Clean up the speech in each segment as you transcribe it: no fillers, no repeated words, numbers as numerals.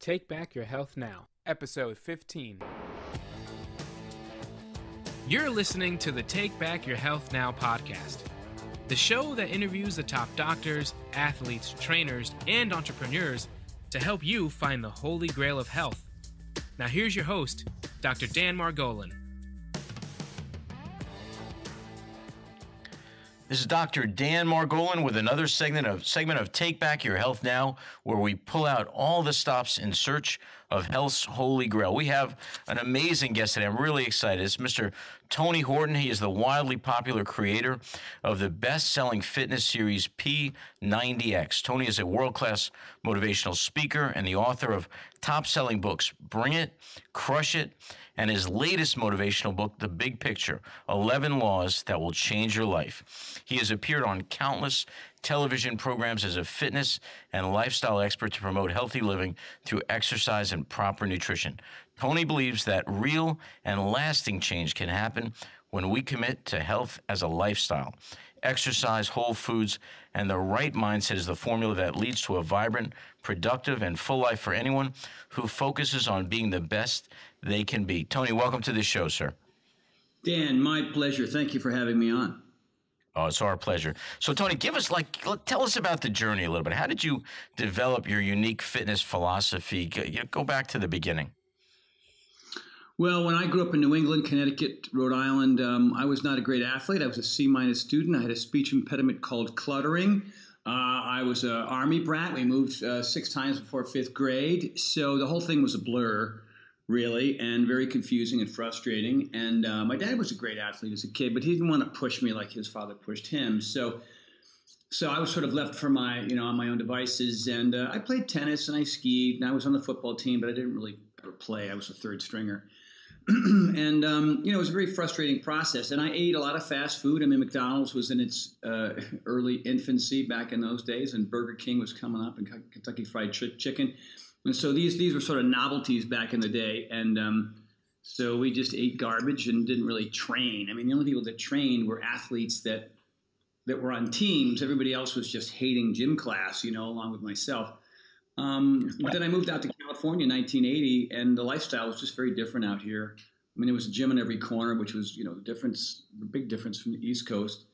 Take Back Your Health Now, Episode 15. You're listening to the Take Back Your Health Now podcast, the show that interviews the top doctors, athletes, trainers, and entrepreneurs to help you find the holy grail of health. Now here's your host, Dr. Dan Margolin. This is Dr. Dan Margolin with another segment of Take Back Your Health Now, where we pull out all the stops in search of health's holy grail. We have an amazing guest today. I'm really excited. It's Mr. Tony Horton. He is the wildly popular creator of the best-selling fitness series P90X. Tony is a world-class motivational speaker and the author of top-selling books, Bring It, Crush It, and his latest motivational book, The Big Picture, 11 Laws That Will Change Your Life. He has appeared on countless television programs as a fitness and lifestyle expert to promote healthy living through exercise and proper nutrition. Tony believes that real and lasting change can happen when we commit to health as a lifestyle. Exercise, whole foods, and the right mindset is the formula that leads to a vibrant, productive, and full life for anyone who focuses on being the best they can be. Tony, welcome to the show, sir. Dan, my pleasure. Thank you for having me on. Oh, it's our pleasure. So, Tony, tell us about the journey a little bit. How did you develop your unique fitness philosophy? Go back to the beginning. Well, when I grew up in New England, Connecticut, Rhode Island, I was not a great athlete. I was a C- student. I had a speech impediment called cluttering. I was an Army brat. We moved 6 times before 5th grade. So the whole thing was a blur, really, and very confusing and frustrating. And my dad was a great athlete as a kid, but he didn't want to push me like his father pushed him. So I was sort of left for on my own devices. And I played tennis and I skied and I was on the football team, but I didn't really ever play. I was a third stringer. And, it was a very frustrating process. And I ate a lot of fast food. I mean, McDonald's was in its early infancy back in those days, and Burger King was coming up, and Kentucky Fried Chicken. And so these were sort of novelties back in the day. And so we just ate garbage and didn't really train. I mean, the only people that trained were athletes that were on teams. Everybody else was just hating gym class, along with myself. Then I moved out to California in 1980, and the lifestyle was just very different out here. I mean, there was a gym in every corner, which was, the big difference from the East Coast.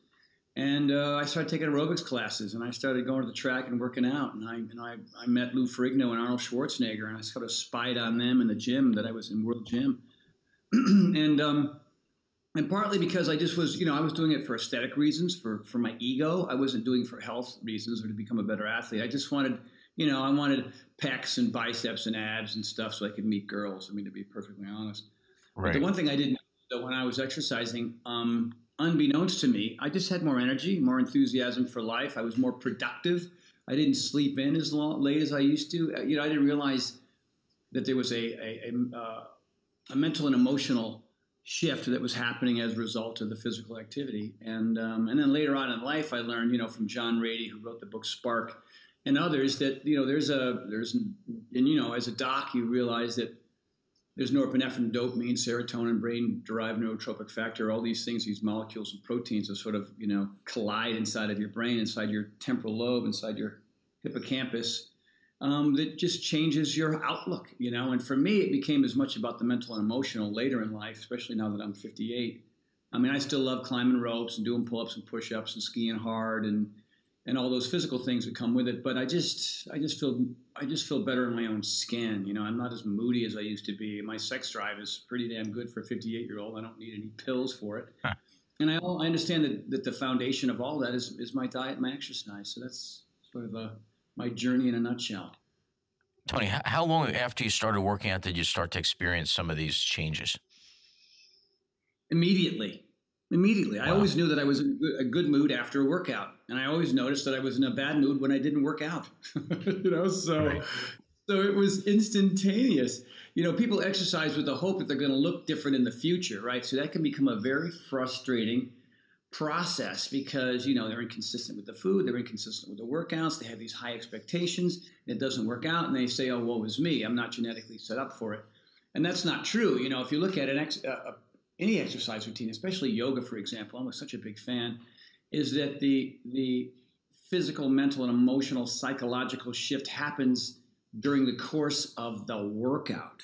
And I started taking aerobics classes, and I started going to the track and working out. And I met Lou Ferrigno and Arnold Schwarzenegger, and I sort of spied on them in the gym that I was in, World Gym. And partly because I just was, I was doing it for aesthetic reasons, for my ego. I wasn't doing it for health reasons or to become a better athlete. I just wanted, I wanted pecs and biceps and abs and stuff so I could meet girls. I mean, to be perfectly honest. Right. But the one thing I didn't know when I was exercising, unbeknownst to me, I just had more energy, more enthusiasm for life. I was more productive. I didn't sleep in as late as I used to. I didn't realize that there was a mental and emotional shift that was happening as a result of the physical activity. And then later on in life, I learned, from John Rady, who wrote the book Spark, and others, that as a doc, you realize that there's norepinephrine, dopamine, serotonin, brain-derived neurotropic factor, all these things, these molecules and proteins that sort of, collide inside of your brain, inside your temporal lobe, inside your hippocampus, that just changes your outlook, And for me, it became as much about the mental and emotional later in life, especially now that I'm 58. I mean, I still love climbing ropes and doing pull-ups and push-ups and skiing hard and all those physical things that come with it. But I just feel better in my own skin. I'm not as moody as I used to be. My sex drive is pretty damn good for a 58-year-old. I don't need any pills for it. Huh. And I understand that the foundation of all that is my diet and my exercise. So that's sort of my journey in a nutshell. Tony, how long after you started working out did you start to experience some of these changes? Immediately. Wow. I always knew that I was in a good mood after a workout. And I always noticed that I was in a bad mood when I didn't work out. So it was instantaneous. People exercise with the hope that they're going to look different in the future, right? So that can become a very frustrating process because, they're inconsistent with the food, they're inconsistent with the workouts, they have these high expectations, it doesn't work out, and they say, oh, woe is me, I'm not genetically set up for it. And that's not true. If you look at any exercise routine, especially yoga, for example, I'm such a big fan, is that the physical, mental, and emotional, psychological shift happens during the course of the workout.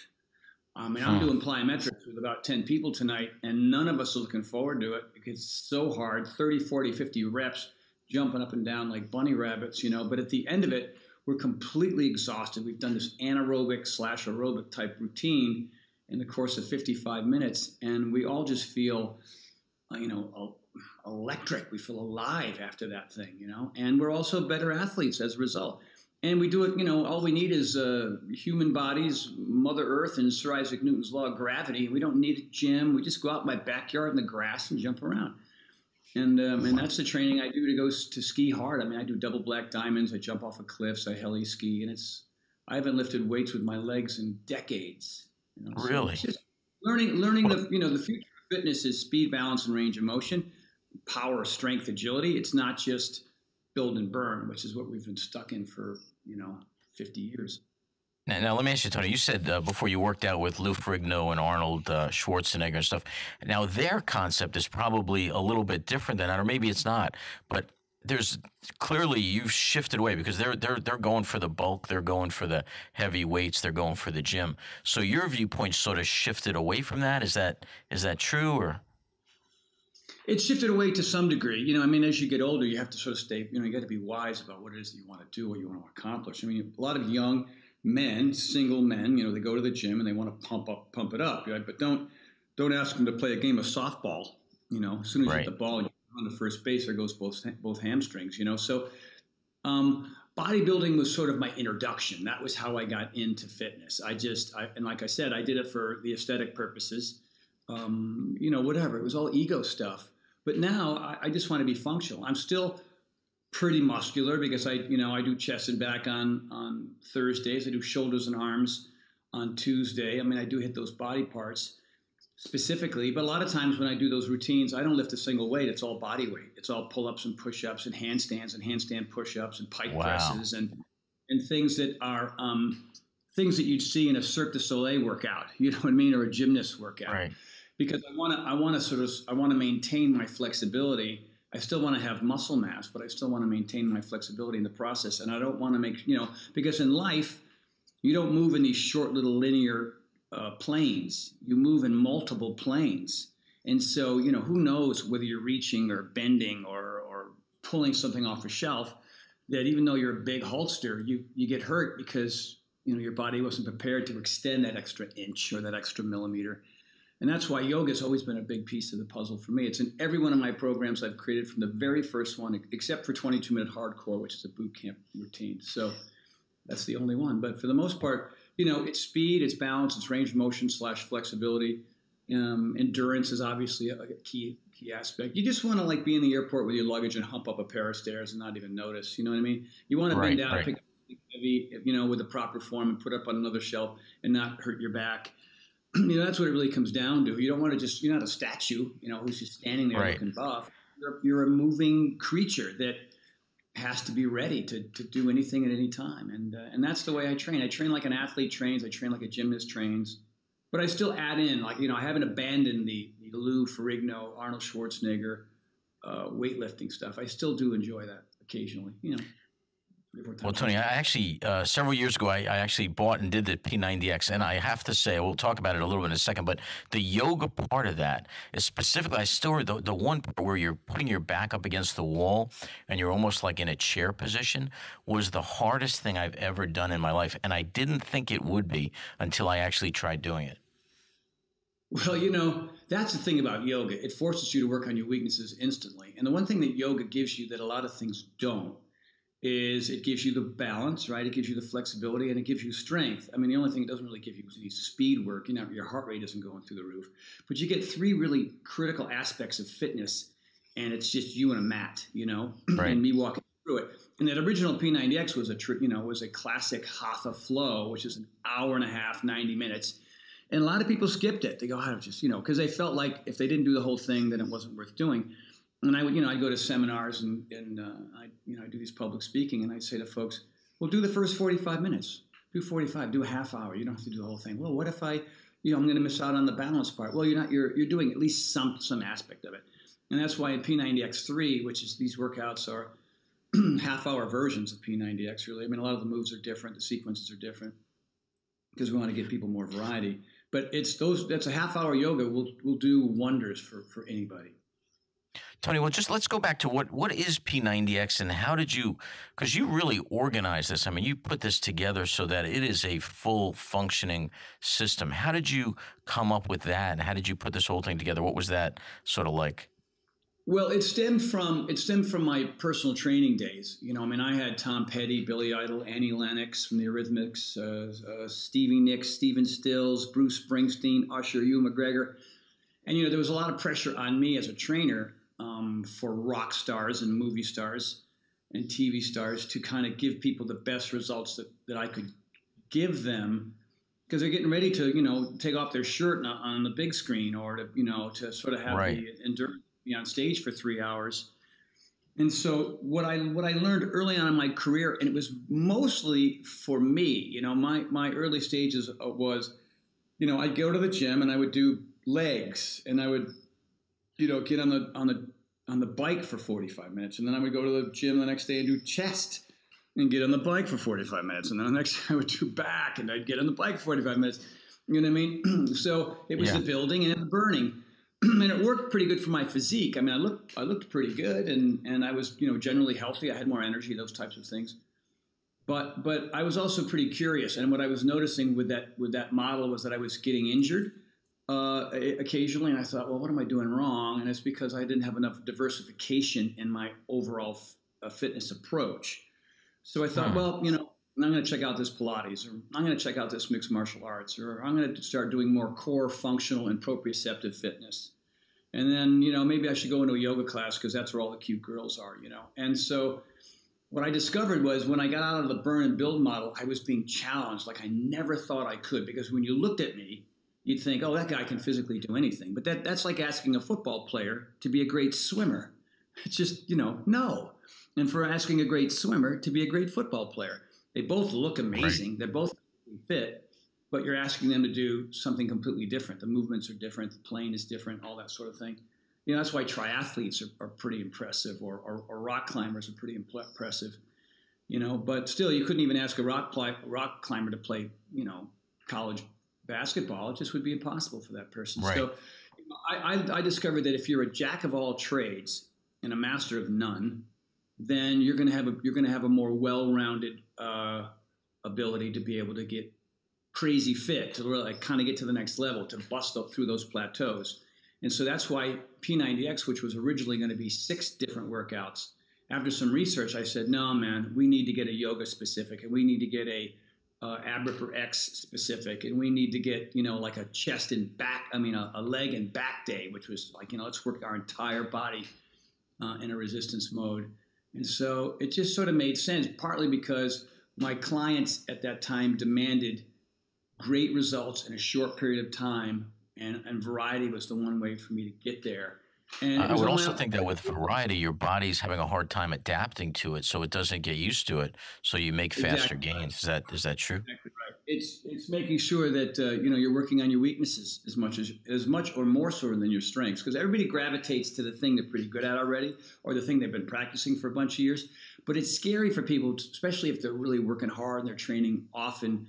I mean, I'm doing plyometrics with about 10 people tonight, and none of us are looking forward to it because it's so hard, 30, 40, 50 reps, jumping up and down like bunny rabbits, but at the end of it, we're completely exhausted. We've done this anaerobic/aerobic type routine in the course of 55 minutes, and we all just feel, electric. We feel alive after that thing, and we're also better athletes as a result. And we do it, all we need is human bodies, Mother Earth, and Sir Isaac Newton's law of gravity. We don't need a gym. We just go out in my backyard in the grass and jump around. And that's the training I do to go to ski hard. I mean, I do double black diamonds. I jump off of cliffs. I heli ski. And I haven't lifted weights with my legs in decades. Really? So it's just learning the future of fitness is speed, balance, and range of motion, power, strength, agility. It's not just build and burn, which is what we've been stuck in for 50 years. Now, let me ask you, Tony, you said before you worked out with Lou Ferrigno and Arnold Schwarzenegger and stuff. Now, their concept is probably a little bit different than that, or maybe it's not. But there's clearly you've shifted away because they're going for the bulk, they're going for the heavy weights, they're going for the gym. So your viewpoint sort of shifted away from that. Is that true, or? It's shifted away to some degree. As you get older, you have to sort of stay, you got to be wise about what it is that you want to do, what you want to accomplish. I mean, a lot of young men, single men, they go to the gym and they want to pump it up, right? But don't ask them to play a game of softball. As soon as you hit the ball, you're on the first base, there goes both hamstrings, So bodybuilding was sort of my introduction. That was how I got into fitness. And like I said, I did it for the aesthetic purposes, whatever. It was all ego stuff. But now I just want to be functional. I'm still pretty muscular because I do chest and back on Thursdays. I do shoulders and arms on Tuesday. I mean, I do hit those body parts specifically. But a lot of times when I do those routines, I don't lift a single weight. It's all body weight. It's all pull-ups and push-ups and handstands and handstand push-ups and pike presses and things that are things that you'd see in a Cirque du Soleil workout. You know what I mean, or a gymnast workout. Right. Because I want to maintain my flexibility. I still want to have muscle mass, but I still want to maintain my flexibility in the process. And I don't want to make, because in life, you don't move in these short little linear planes. You move in multiple planes. And so, who knows whether you're reaching or bending or pulling something off a shelf, that even though you're a big Hulkster, you get hurt because, your body wasn't prepared to extend that extra inch or that extra millimeter. And that's why yoga has always been a big piece of the puzzle for me. It's in every one of my programs I've created from the very first one, except for 22-minute hardcore, which is a boot camp routine. So that's the only one. But for the most part, it's speed, it's balance, it's range of motion / flexibility. Endurance is obviously a key aspect. You just want to be in the airport with your luggage and hump up a pair of stairs and not even notice. You know what I mean? You want to bend down, pick up something heavy, with the proper form and put up on another shelf and not hurt your back. That's what it really comes down to. You don't want to you're not a statue, who's just standing there looking buff. You're a moving creature that has to be ready to do anything at any time. And that's the way I train. I train like an athlete trains. I train like a gymnast trains. But I still add in, I haven't abandoned the Lou Ferrigno, Arnold Schwarzenegger weightlifting stuff. I still do enjoy that occasionally, Well, Tony, I actually, several years ago, I actually bought and did the P90X, and I have to say, we'll talk about it a little bit in a second, but the yoga part of that is specifically, I still read the one part where you're putting your back up against the wall and you're almost like in a chair position was the hardest thing I've ever done in my life, and I didn't think it would be until I actually tried doing it. Well, that's the thing about yoga. It forces you to work on your weaknesses instantly. And the one thing that yoga gives you that a lot of things don't is it gives you the balance, right? It gives you the flexibility and it gives you strength. I mean, the only thing it doesn't really give you is any speed work. Your heart rate isn't going through the roof. But you get three really critical aspects of fitness, and it's just you and a mat, right. And me walking through it. And that original P90X was a classic hatha flow, which is an hour and a half, 90 minutes. And a lot of people skipped it. They go, because they felt like if they didn't do the whole thing, then it wasn't worth doing. And I'd go to seminars and I do these public speaking, and I'd say to folks, well, do the first 45 minutes, do 45, do a half hour. You don't have to do the whole thing. Well, what if I'm going to miss out on the balance part? Well, you're doing at least some aspect of it. And that's why in P90X3, which is these workouts are half-hour versions of P90X, really. I mean, a lot of the moves are different. The sequences are different because we want to give people more variety. But that's a half-hour yoga will do wonders for anybody. Tony, well, just let's go back to what is P90X and how did you, because you really organized this. I mean, you put this together so that it is a full functioning system. How did you come up with that? And how did you put this whole thing together? What was that sort of like? Well, it stemmed from my personal training days. You know, I mean, I had Tom Petty, Billy Idol, Annie Lennox from the Eurythmics, Stevie Nicks, Stephen Stills, Bruce Springsteen, Usher, Ewan McGregor. And, you know, there was a lot of pressure on me as a trainer for rock stars and movie stars and TV stars to kind of give people the best results that I could give them, because they're getting ready to, you know, take off their shirt on the big screen, or to, you know, to sort of have the endurance, be on stage for 3 hours. And so what I learned early on in my career, and it was mostly for me, you know, my early stages was, you know, I'd go to the gym and I would do legs, and I would, you know, get on the bike for 45 minutes, and then I would go to the gym the next day and do chest and get on the bike for 45 minutes, and then the next day I would do back and I'd get on the bike for 45 minutes. You know what I mean? So it was the building and the burning, and it worked pretty good for my physique. I mean, I looked pretty good, and I was, you know, generally healthy. I had more energy, those types of things. But I was also pretty curious, and what I was noticing with that model was that I was getting injured occasionally, and I thought, well, what am I doing wrong? And it's because I didn't have enough diversification in my overall fitness approach. So I thought, well, you know, I'm going to check out this Pilates, or I'm going to check out this mixed martial arts, or I'm going to start doing more core functional and proprioceptive fitness. And then, you know, maybe I should go into a yoga class because that's where all the cute girls are, you know. And so what I discovered was when I got out of the burn and build model, I was being challenged like I never thought I could, because when you looked at me, you'd think, oh, that guy can physically do anything. But that's like asking a football player to be a great swimmer. It's just, you know, no. And for asking a great swimmer to be a great football player. They both look amazing. Right. They're both fit, but you're asking them to do something completely different. The movements are different. The plane is different, all that sort of thing. You know, that's why triathletes are pretty impressive, or rock climbers are pretty impressive, you know. But still, you couldn't even ask a rock climber to play, you know, college basketball. It just would be impossible for that person. Right. So I discovered that if you're a jack of all trades and a master of none, then you're going to have a more well-rounded ability to be able to get crazy fit, to really kind of get to the next level, to bust up through those plateaus. And so that's why P90X, which was originally going to be 6 different workouts, after some research, I said, no, man, we need to get a yoga specific, and we need to get a ABRAPER X specific, and we need to get, you know, like a chest and back, a leg and back day, which was like, you know, let's work our entire body in a resistance mode. And so it just sort of made sense, partly because my clients at that time demanded great results in a short period of time, and variety was the one way for me to get there. And I would also think that with variety, your body's having a hard time adapting to it, so it doesn't get used to it. So you make faster gains. Is that true? Exactly right. It's making sure that you know, you're working on your weaknesses as much or more so than your strengths, because everybody gravitates to the thing they're pretty good at already, or the thing they've been practicing for a bunch of years. But it's scary for people, especially if they're really working hard and they're training often,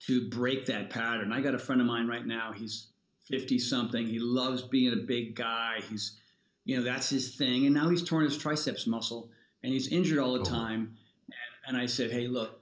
to break that pattern. I got a friend of mine right now. He's 50-something. He loves being a big guy. He's, you know, that's his thing. And now he's torn his triceps muscle, and he's injured all the time. And I said, hey, look,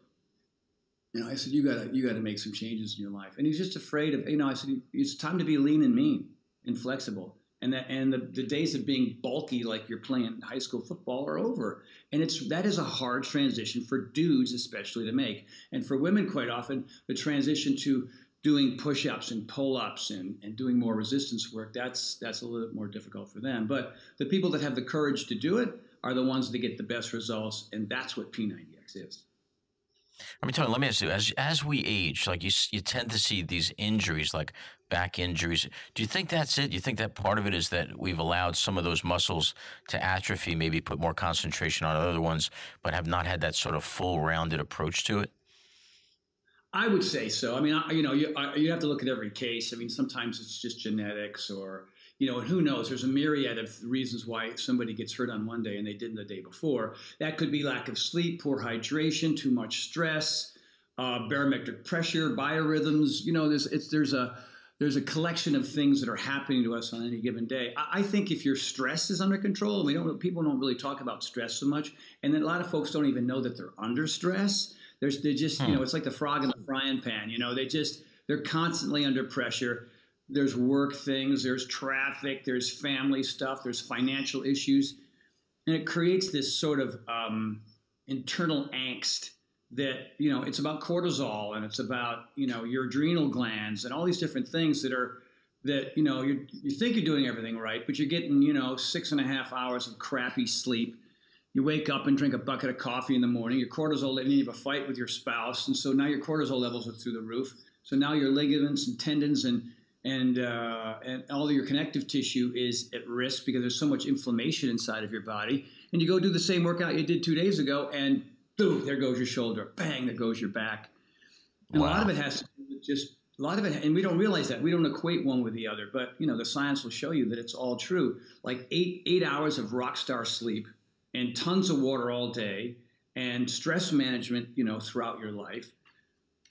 you know, I said, you gotta make some changes in your life. And he's just afraid of, you know, I said, it's time to be lean and mean and flexible. And the days of being bulky like you're playing high school football are over. And that is a hard transition for dudes especially to make. And for women, quite often, the transition to doing push-ups and pull-ups and doing more resistance work, that's a little bit more difficult for them. But the people that have the courage to do it are the ones that get the best results, and that's what P90X is. I mean, Tony, let me ask you, as we age, like you tend to see these injuries, like back injuries. Do you think that's it? Do you think that part of it is that we've allowed some of those muscles to atrophy, maybe put more concentration on other ones, but have not had that sort of full-rounded approach to it? I would say so. I mean, you know, you have to look at every case. I mean, sometimes it's just genetics, or, and who knows, there's a myriad of reasons why somebody gets hurt on one day and they didn't the day before. That could be lack of sleep, poor hydration, too much stress, barometric pressure, biorhythms. There's a collection of things that are happening to us on any given day. I think if your stress is under control, people don't really talk about stress so much, and then a lot of folks don't even know that they're under stress. They're just, it's like the frog in the frying pan. They're constantly under pressure. There's work things, there's traffic, there's family stuff, there's financial issues, and it creates this sort of internal angst that, it's about cortisol, and it's about, your adrenal glands and all these different things that you think you're doing everything right, but you're getting, 6.5 hours of crappy sleep. You wake up and drink a bucket of coffee in the morning. Your cortisol, and you have a fight with your spouse, and so now your cortisol levels are through the roof. So now your ligaments and tendons and all of your connective tissue is at risk because there's so much inflammation inside of your body. And you go do the same workout you did 2 days ago, and boom, there goes your shoulder. Bang, there goes your back. And Wow. a lot of it has to do with a lot of it, and we don't realize that. We don't equate one with the other, but, the science will show you that it's all true. Like 8 hours of rock star sleep and tons of water all day and stress management, throughout your life,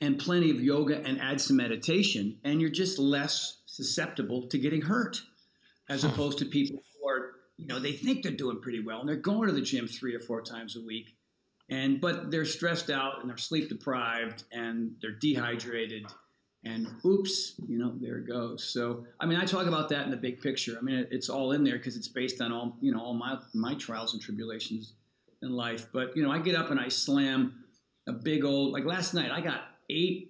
and plenty of yoga, and add some meditation, and you're just less susceptible to getting hurt, as opposed to people who are, they think they're doing pretty well, and they're going to the gym 3 or 4 times a week, but they're stressed out, and they're sleep deprived, and they're dehydrated, and oops, there it goes. So, I talk about that in the big picture. It's all in there because it's based on all my trials and tribulations in life. But, I get up and I slam a big old, like last night, I got 8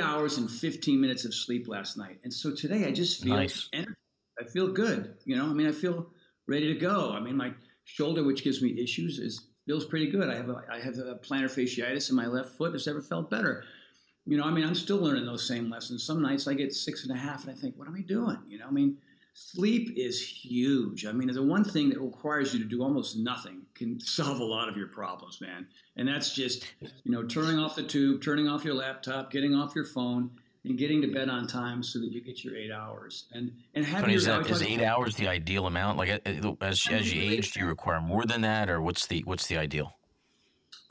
hours and 15 minutes of sleep last night. And so today I just feel Nice. energy. I feel good. I feel ready to go. My shoulder, which gives me issues, feels pretty good. I have a plantar fasciitis in my left foot. It's never felt better. I'm still learning those same lessons. Some nights I get 6.5 and I think, what am I doing? Sleep is huge. The one thing that requires you to do almost nothing can solve a lot of your problems, man. And that's just, turning off the tube, turning off your laptop, getting off your phone, and getting to bed on time so that you get your 8 hours. And having Tony, is 8 hours the ideal amount? Like as you age, do you require more than that, or what's the ideal?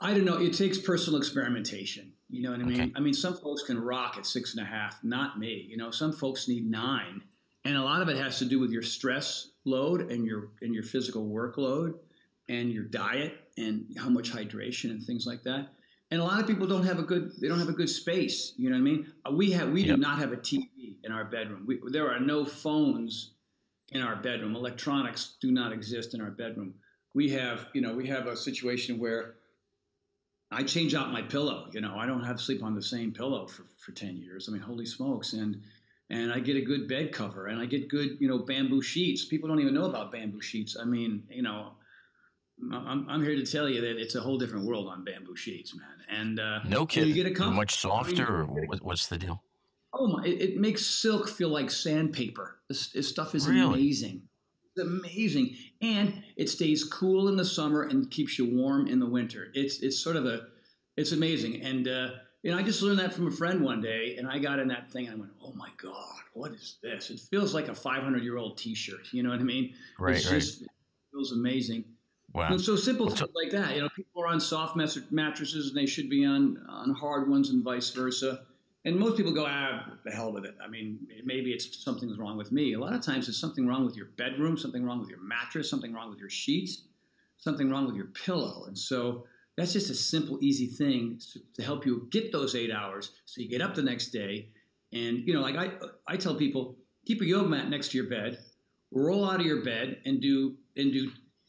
I don't know. It takes personal experimentation. You know what I mean? Okay. Some folks can rock at 6.5, not me. Some folks need 9. And a lot of it has to do with your stress load and your physical workload and your diet and how much hydration and things like that. And a lot of people don't have a good space. You know what I mean? We do not have a TV in our bedroom. There are no phones in our bedroom. Electronics do not exist in our bedroom. We have a situation where I change out my pillow. I don't have sleep on the same pillow for 10 years. Holy smokes. And I get a good bed cover, and I get good, bamboo sheets. People don't even know about bamboo sheets. I'm here to tell you that it's a whole different world on bamboo sheets, man. And No kidding. you get a comfort. Much softer, or what's the deal? Oh my! It makes silk feel like sandpaper. This stuff is Really? amazing. It's amazing, and it stays cool in the summer and keeps you warm in the winter. It's amazing, and I just learned that from a friend one day, and I got in that thing and I went, oh my God, what is this? It feels like a 500-year-old t-shirt. You know what I mean? Right, It feels amazing. Wow. And so simple things like that. People are on soft mattresses and they should be on hard ones, and vice versa. And most people go, the hell with it. Maybe it's something's wrong with me. A lot of times it's something wrong with your bedroom, something wrong with your mattress, something wrong with your sheets, something wrong with your pillow. And so that's just a simple, easy thing to help you get those 8 hours so you get up the next day. And, I tell people, keep a yoga mat next to your bed, roll out of your bed and do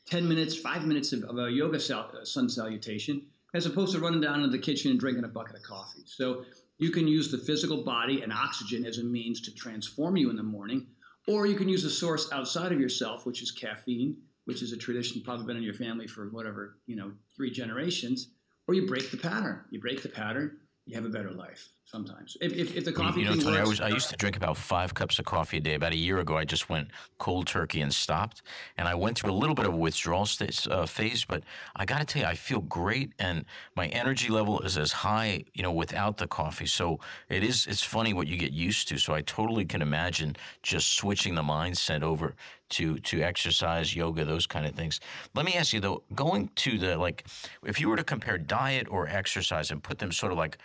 10 minutes, 5 minutes of a yoga sun salutation, as opposed to running down into the kitchen and drinking a bucket of coffee. So you can use the physical body and oxygen as a means to transform you in the morning, or you can use a source outside of yourself, which is caffeine, which is a tradition probably been in your family for 3 generations, or you break the pattern. You have a better life. sometimes. If the coffee You know, thing Tony, works. I used to drink about 5 cups of coffee a day. About a year ago, I just went cold turkey and stopped. And I went through a little bit of a withdrawal phase, but I got to tell you, I feel great, and my energy level is as high, you know, without the coffee. So it's funny what you get used to. So I totally can imagine just switching the mindset over to exercise, yoga, those kind of things. Let me ask you though, going to the like, if you were to compare diet or exercise and put them sort of like,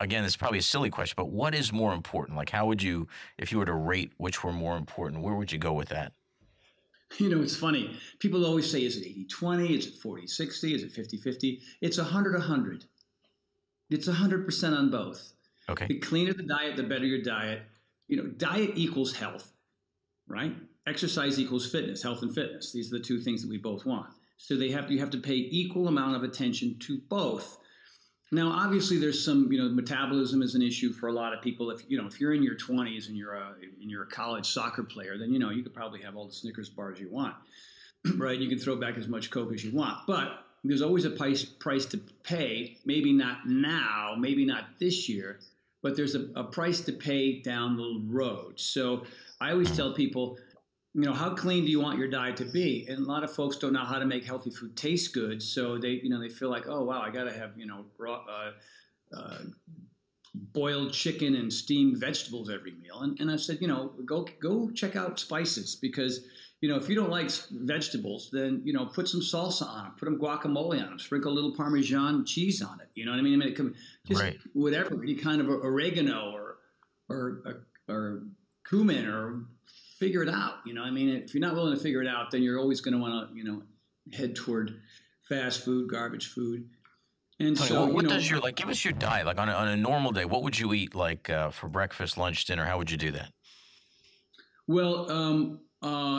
again, it's probably a silly question, but what is more important? Like, how would you, if you were to rate which were more important, where would you go with that? You know, it's funny. People always say, is it 80-20? Is it 40-60? Is it 50-50? It's 100-100. It's 100% on both. Okay. The cleaner the diet, the better your diet. You know, diet equals health, right? Exercise equals fitness, health and fitness. These are the two things that we both want. So you have to pay equal amount of attention to both. Now, obviously, there's some, you know, metabolism is an issue for a lot of people. If you're in your 20s and you're a college soccer player, then, you know, you could probably have all the Snickers bars you want, right? You can throw back as much Coke as you want. But there's always a price to pay, maybe not now, maybe not this year, but there's a price to pay down the road. So I always tell people, you know, how clean do you want your diet to be? And a lot of folks don't know how to make healthy food taste good. So they feel like, oh, wow, I got to have, you know, raw, boiled chicken and steamed vegetables every meal. And I said, you know, go check out spices, because, you know, if you don't like vegetables, then, you know, put some salsa on them, put some guacamole on them, sprinkle a little Parmesan cheese on it. You know what I mean? It could just Right. whatever, any kind of oregano or cumin, or figure it out. You know, I mean, if you're not willing to figure it out, then you're always going to want to, you know, head toward fast food, garbage food. And Tony, so, what you know, does your, like, give us your diet, like on a normal day, what would you eat, like, for breakfast, lunch, dinner? How would you do that? well,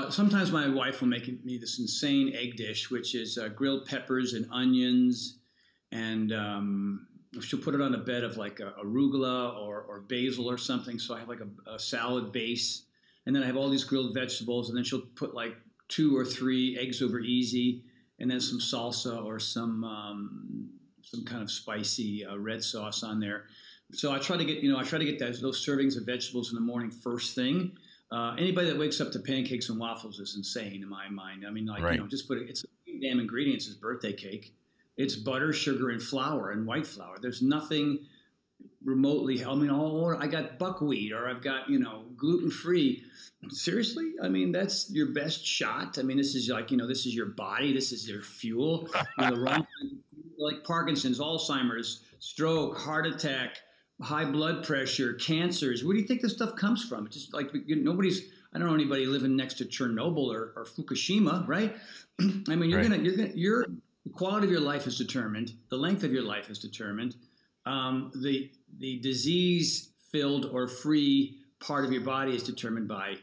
sometimes my wife will make me this insane egg dish, which is grilled peppers and onions, and she'll put it on a bed of like arugula or basil or something. So I have like a salad base, and then I have all these grilled vegetables, and then she'll put like 2 or 3 eggs over easy, and then some salsa or some kind of spicy red sauce on there. So I try to get those servings of vegetables in the morning first thing. Anybody that wakes up to pancakes and waffles is insane in my mind. I mean, like, Right. you know, just put it's damn ingredients is birthday cake. It's butter, sugar, and flour, and white flour. There's nothing remotely. I mean, I got buckwheat, or I've got, you know, gluten-free. Seriously? I mean, that's your best shot. I mean, this is like, you know, this is your body. This is your fuel. You know, the wrong, like Parkinson's, Alzheimer's, stroke, heart attack, high blood pressure, cancers. Where do you think this stuff comes from? It's just like, I don't know anybody living next to Chernobyl or Fukushima, right? I mean, the quality of your life is determined. The length of your life is determined. The disease-filled or free part of your body is determined by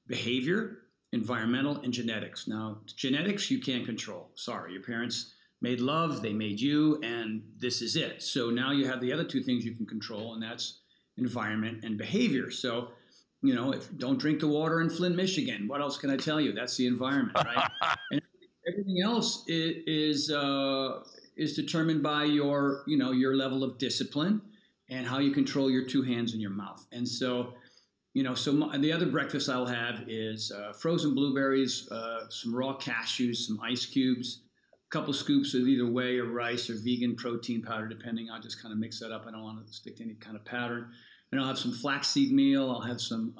behavior, environmental, and genetics. Now, genetics you can't control. Sorry, your parents made love, they made you, and this is it. So now you have the other 2 things you can control, and that's environment and behavior. So, you know, don't drink the water in Flint, Michigan. What else can I tell you? That's the environment, right? And everything else is determined by your level of discipline and how you control your 2 hands and your mouth. And so, you know, the other breakfast I'll have is frozen blueberries, some raw cashews, some ice cubes, a couple scoops of either whey or rice or vegan protein powder, depending. I'll just kind of mix that up. I don't want to stick to any kind of pattern. And I'll have some flaxseed meal. I'll have some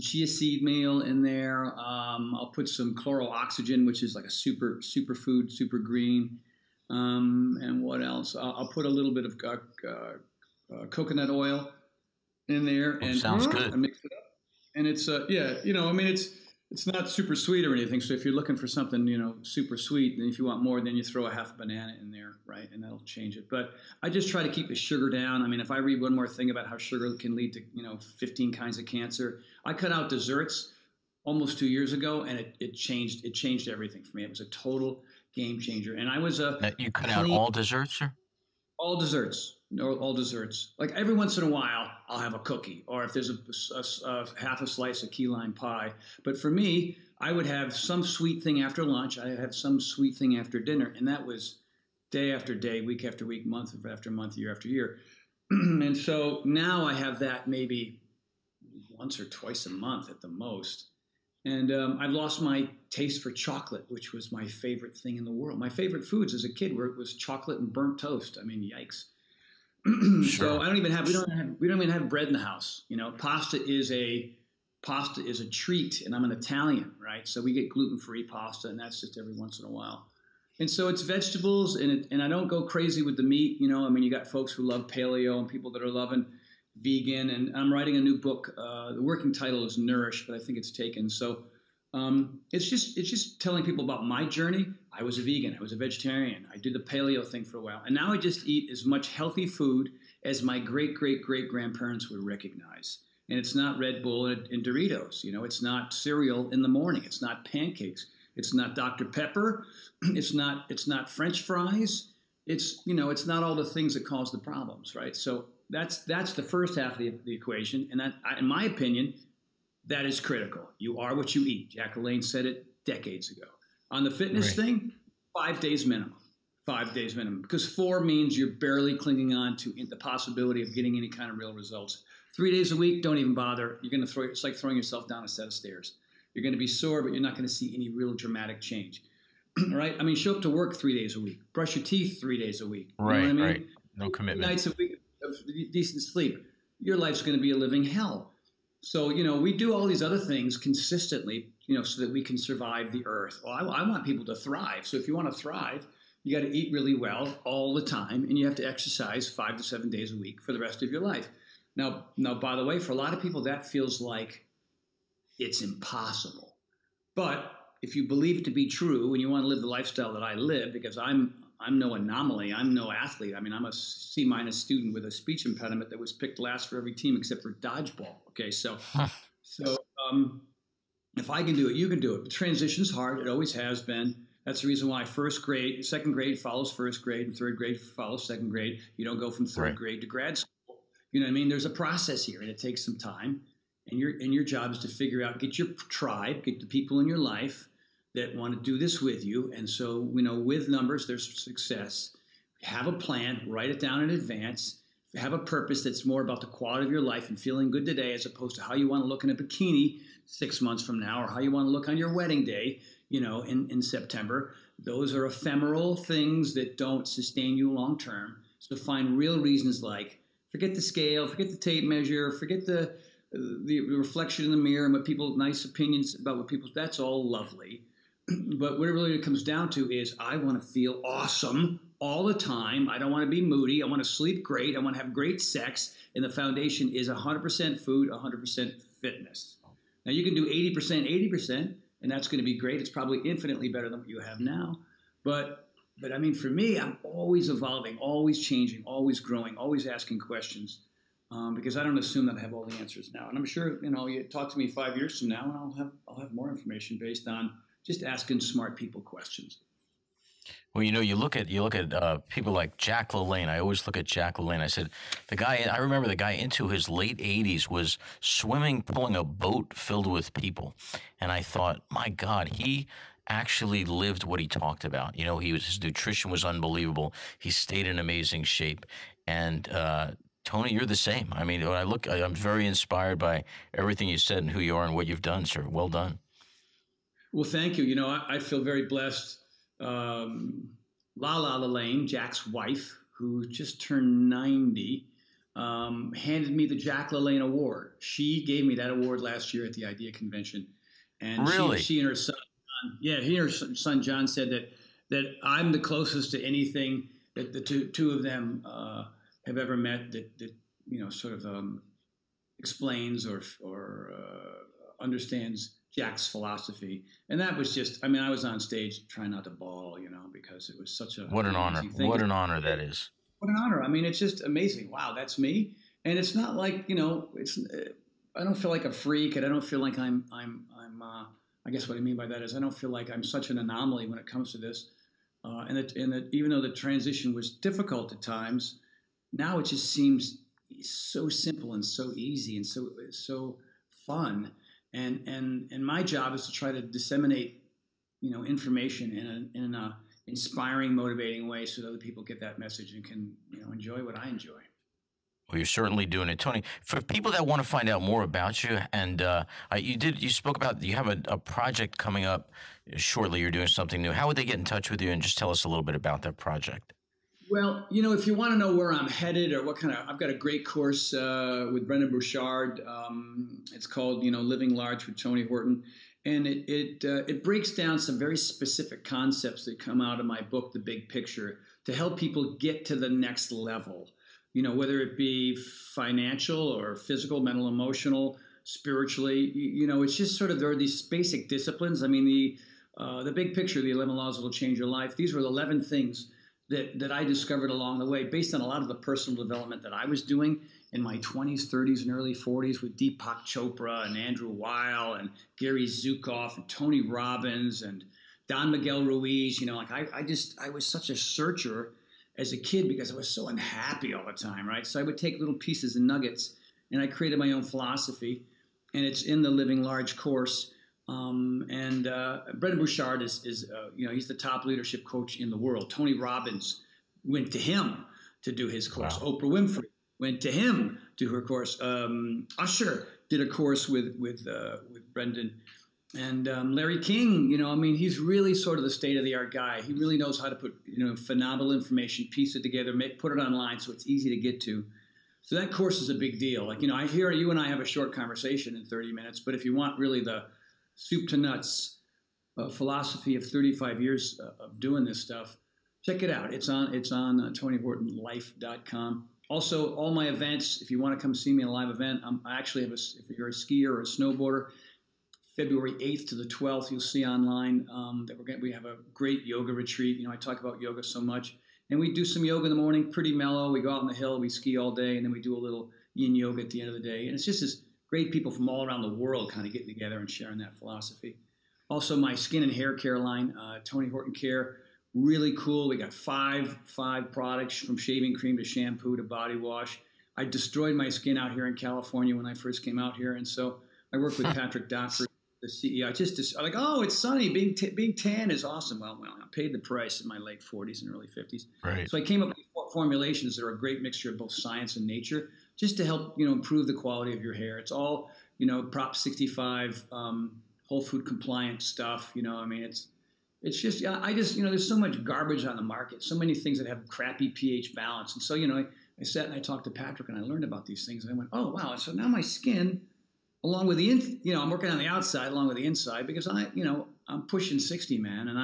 chia seed meal in there. I'll put some chlorooxygen, which is like a super food, super green. And what else? I'll put a little bit of coconut oil in there, and sounds good. I mix it up. And it's you know, I mean, it's not super sweet or anything. So if you're looking for something, you know, super sweet, then if you want more, then you throw a half a banana in there, right? And that'll change it. But I just try to keep the sugar down. I mean, if I read one more thing about how sugar can lead to, you know, 15 kinds of cancer, I cut out desserts almost 2 years ago, and it changed everything for me. It was a total game changer. And I was You cut out all desserts, sir? all desserts. No, all desserts. Like every once in a while, I'll have a cookie, or if there's a half a slice of key lime pie. But for me, I would have some sweet thing after lunch. I have some sweet thing after dinner, and that was day after day, week after week, month after month, year after year. And so now I have that maybe once or twice a month at the most. And I've lost my taste for chocolate, which was my favorite thing in the world. My favorite foods as a kid was chocolate and burnt toast. I mean, yikes. Sure. So I don't even have we don't even have bread in the house. You know, pasta is a treat, and I'm an Italian, right? So we get gluten-free pasta, and that's just every once in a while. And so it's vegetables, and I don't go crazy with the meat. You know, I mean, you got folks who love paleo and people that are loving vegan, and I'm writing a new book. The working title is Nourish, but I think it's taken. So it's just telling people about my journey. I was a vegan. I was a vegetarian. I did the paleo thing for a while. And now I just eat as much healthy food as my great-great-great-grandparents would recognize. And it's not Red Bull and Doritos. You know, it's not cereal in the morning. It's not pancakes. It's not Dr. Pepper. It's not French fries. It's not all the things that cause the problems, right? So that's the first half of the equation. And that, in my opinion, that is critical. You are what you eat. Jack LaLanne said it decades ago. On the fitness thing, 5 days minimum. 5 days minimum. Because 4 means you're barely clinging on to the possibility of getting any kind of real results. 3 days a week, don't even bother. You're going to it's like throwing yourself down a set of stairs. You're going to be sore, but you're not going to see any real dramatic change. Right? I mean, show up to work 3 days a week. Brush your teeth 3 days a week. You know what I mean? Right. No commitment. Nights a week of decent sleep. Your life's going to be a living hell. So, we do all these other things consistently, so that we can survive the earth. Well, I want people to thrive. So if you want to thrive, you got to eat really well all the time, and you have to exercise 5 to 7 days a week for the rest of your life. Now, by the way, for a lot of people, that feels like it's impossible. But if you believe it to be true and you want to live the lifestyle that I live, because I'm no anomaly, I'm no athlete. I mean, I'm a C- student with a speech impediment that was picked last for every team except for dodgeball. Okay, so if I can do it, you can do it. The transition's hard. It always has been. That's the reason why second grade follows first grade, and third grade follows second grade. You don't go from third grade to grad school. You know what I mean? There's a process here, and it takes some time. And your job is to figure out, get your tribe, get the people in your life that want to do this with you. And so, with numbers, there's success. Have a plan, write it down in advance. Have a purpose that's more about the quality of your life and feeling good today, as opposed to how you want to look in a bikini 6 months from now, or how you want to look on your wedding day, in September. Those are ephemeral things that don't sustain you long term. So find real reasons, like forget the scale, forget the tape measure, forget the reflection in the mirror and nice opinions about what people, that's all lovely. But what it really comes down to is I want to feel awesome all the time. I don't want to be moody. I want to sleep great. I want to have great sex. And the foundation is 100% food, 100% fitness. Now, you can do 80%, 80%, and that's going to be great. It's probably infinitely better than what you have now. But I mean, for me, I'm always evolving, always changing, always growing, always asking questions, because I don't assume that I have all the answers now. And I'm sure, you talk to me 5 years from now, and I'll have more information based on just asking smart people questions. Well, you look at people like Jack LaLanne. I always look at Jack LaLanne. I remember the guy into his late 80s was swimming, pulling a boat filled with people. And I thought, my God, he actually lived what he talked about. His nutrition was unbelievable. He stayed in amazing shape. And, Tony, you're the same. I mean, I'm very inspired by everything you said and who you are and what you've done, sir. Well done. Well, thank you. I feel very blessed. LaLanne, Jack's wife, who just turned 90, handed me the Jack LaLanne Award. She gave me that award last year at the IDEA convention. And really? She and her son, he and her son John said that I'm the closest to anything that the two of them have ever met that sort of explains or understands Jack's philosophy. And that was just, I was on stage trying not to bawl, because it was such a what an honor. What an honor that is. What an honor. It's just amazing. Wow, that's me. And it's not like, I don't feel like a freak, and I don't feel like I'm I guess what I mean by that is I don't feel like I'm such an anomaly when it comes to this. And that even though the transition was difficult at times, now it just seems so simple and so easy and so fun. And my job is to try to disseminate, information in a inspiring, motivating way so that other people get that message and can, enjoy what I enjoy. Well, you're certainly doing it, Tony. For people that want to find out more about you, and you spoke about you have a project coming up shortly. You're doing something new. How would they get in touch with you, and just tell us a little bit about that project? Well, if you want to know where I'm headed or I've got a great course with Brendan Bouchard. It's called, Living Large with Tony Horton. And it breaks down some very specific concepts that come out of my book, The Big Picture, to help people get to the next level. Whether it be financial or physical, mental, emotional, spiritually, it's just sort of, there are these basic disciplines. I mean, the big picture, the 11 laws that will change your life. These were the 11 things that I discovered along the way based on a lot of the personal development that I was doing in my 20s, 30s, and early 40s with Deepak Chopra and Andrew Weil and Gary Zukav and Tony Robbins and Don Miguel Ruiz. I was such a searcher as a kid because I was so unhappy all the time, right? So I would take little pieces and nuggets, and I created my own philosophy, and it's in the Living Large course. Brendan Bouchard is he's the top leadership coach in the world. Tony Robbins went to him to do his course. Wow. Oprah Winfrey went to him to her course. Usher did a course with Brendan. And Larry King, he's really sort of the state-of-the-art guy. He really knows how to put, phenomenal information, piece it together, put it online so it's easy to get to. So that course is a big deal. I hear you and I have a short conversation in 30 minutes, but if you want really the soup to nuts philosophy of 35 years of doing this stuff, check it out. It's on TonyHortonLife.com. Also, all my events, if you want to come see me in a live event, I actually have if you're a skier or a snowboarder, February 8th to the 12th, you'll see online that we have a great yoga retreat. I talk about yoga so much. And we do some yoga in the morning, pretty mellow. We go out on the hill, we ski all day, and then we do a little yin yoga at the end of the day. And it's just this great people from all around the world kind of getting together and sharing that philosophy. Also, my skin and hair care line, Tony Horton Care, really cool. We got five products from shaving cream to shampoo to body wash. I destroyed my skin out here in California when I first came out here. And so I work with Patrick Dockford, the CEO. I'm like, oh, it's sunny. Being tan is awesome. Well, I paid the price in my late 40s and early 50s. Right. So I came up with formulations that are a great mixture of both science and nature, just to help, improve the quality of your hair. It's all, Prop 65, whole food compliant stuff. It's just, there's so much garbage on the market, so many things that have crappy pH balance. And so, I sat and I talked to Patrick and I learned about these things and I went, oh, wow. So now my skin, along with I'm working on the outside along with the inside because I'm pushing 60, man. And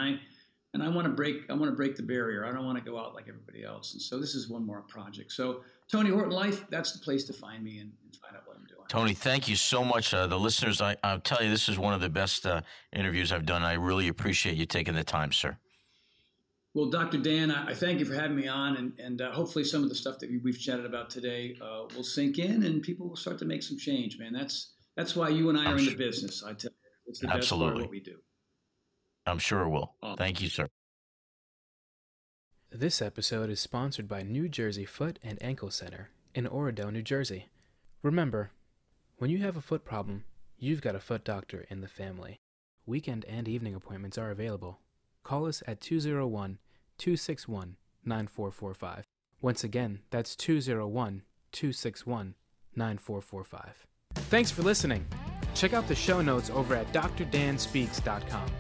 I want to break the barrier. I don't want to go out like everybody else. And so this is one more project. So Tony Horton Life, that's the place to find me and find out what I'm doing. Tony, thank you so much. The listeners, I'll tell you, this is one of the best interviews I've done. I really appreciate you taking the time, sir. Well, Dr. Dan, I thank you for having me on, and hopefully some of the stuff that we've chatted about today will sink in and people will start to make some change, man. That's why you and I are in the business. I tell you, it's the best part of what we do. I'm sure it will. Thank you, sir. This episode is sponsored by New Jersey Foot and Ankle Center in Orodo, New Jersey. Remember, when you have a foot problem, you've got a foot doctor in the family. Weekend and evening appointments are available. Call us at 201-261-9445. Once again, that's 201-261-9445. Thanks for listening. Check out the show notes over at drdanspeaks.com.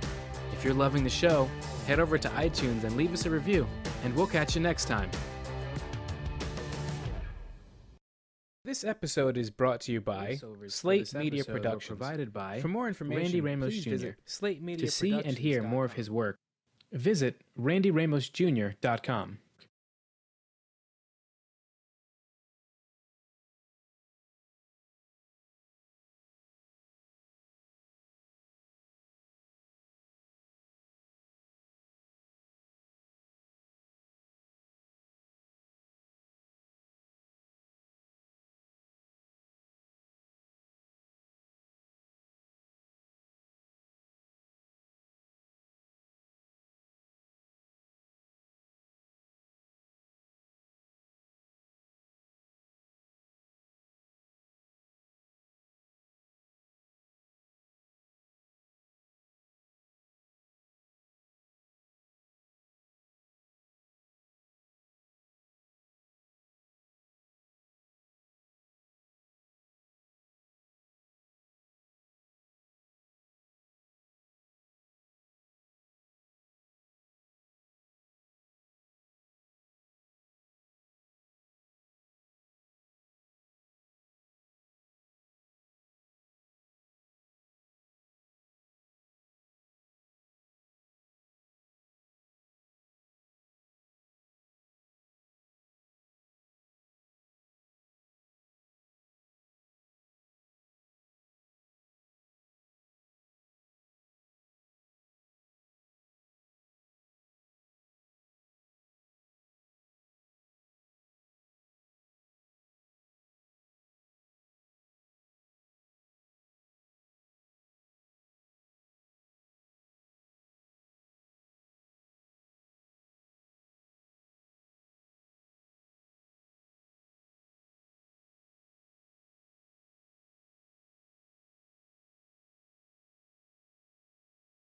If you're loving the show, head over to iTunes and leave us a review, and we'll catch you next time. This episode is brought to you by Slate Media Productions. Provided by, for more information, Randy Ramos Jr. Visit Slate Media to see and hear more of his work, visit randyramosjr.com.